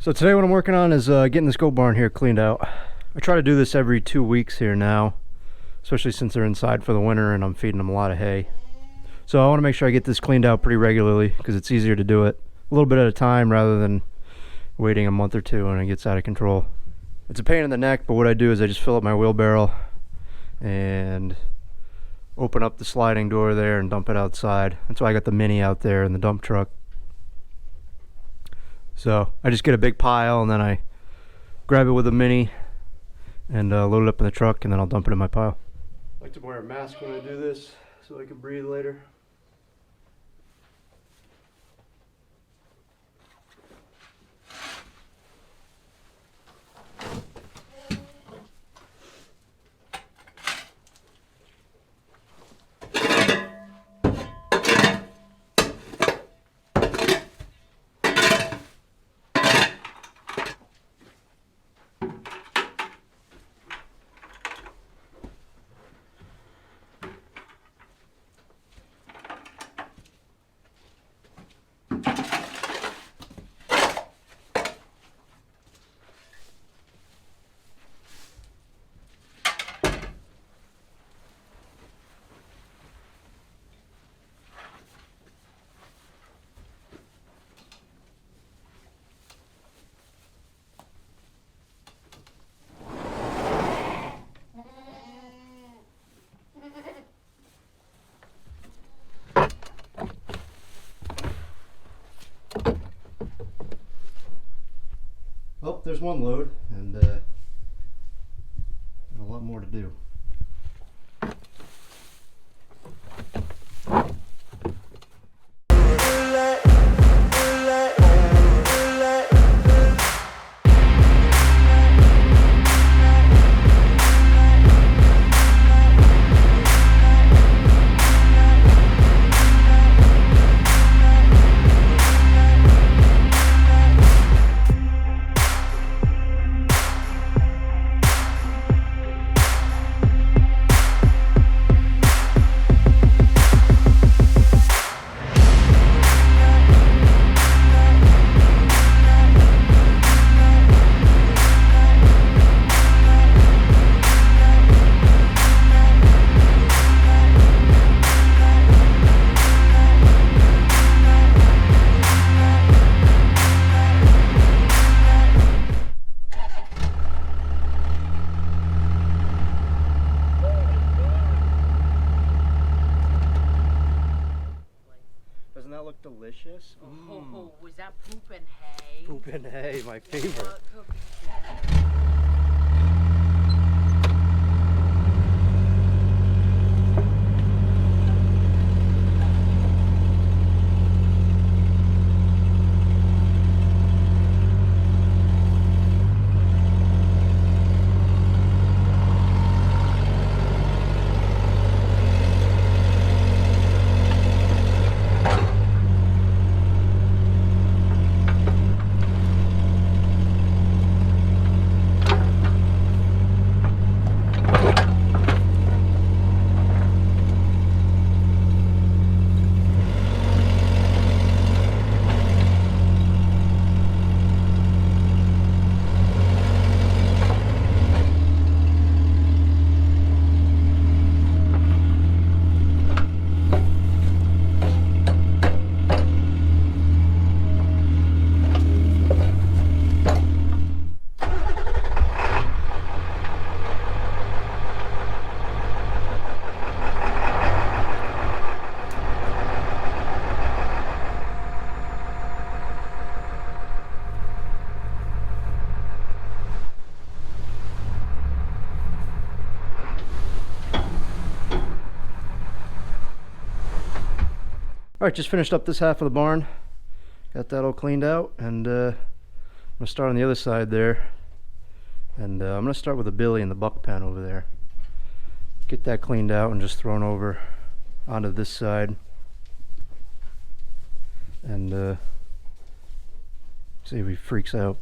So today what I'm working on is getting this goat barn here cleaned out. I try to do this every 2 weeks here now, especially since they're inside for the winter and I'm feeding them a lot of hay. So I want to make sure I get this cleaned out pretty regularly because it's easier to do it a little bit at a time rather than waiting a month or two and it gets out of control. It's a pain in the neck, but what I do is I just fill up my wheelbarrow and open up the sliding door there and dump it outside. That's why I got the Mini out there in the dump truck. So I just get a big pile and then I grab it with a Mini and load it up in the truck, and then I'll dump it in my pile. I like to wear a mask when I do this so I can breathe later. Well, there's one load, and a lot more to do. Doesn't that look delicious? Oh, was that poop and hay? Poop and hay, my favorite. Alright, just finished up this half of the barn. Got that all cleaned out, and I'm going to start on the other side there. And I'm going to start with the billy and the buck pen over there. Get that cleaned out and just thrown over onto this side. And see if he freaks out.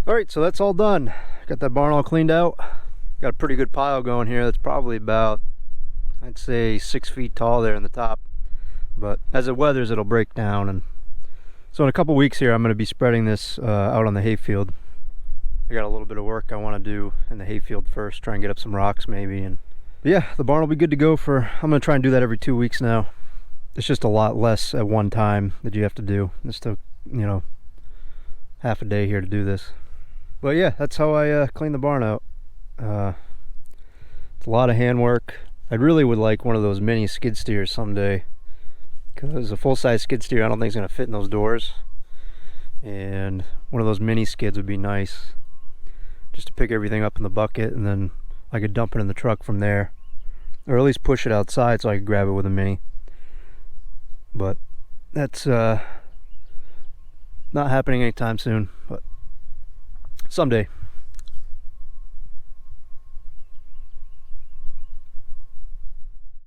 All right, so that's all done. Got that barn all cleaned out. Got a pretty good pile going here. That's probably about, I'd say, 6 feet tall there in the top. But as it weathers, it'll break down. And so in a couple weeks here, I'm going to be spreading this out on the hayfield. I got a little bit of work I want to do in the hayfield first, try and get up some rocks maybe. And yeah, the barn will be good to go for, I'm going to try and do that every 2 weeks now. It's just a lot less at one time that you have to do. This took, you know, half a day here to do this. But yeah, that's how I clean the barn out. It's a lot of handwork. I really would like one of those mini skid steers someday, because a full-size skid steer I don't think is going to fit in those doors, and one of those mini skids would be nice, just to pick everything up in the bucket, and then I could dump it in the truck from there, or at least push it outside so I could grab it with a mini. But that's not happening anytime soon, but someday.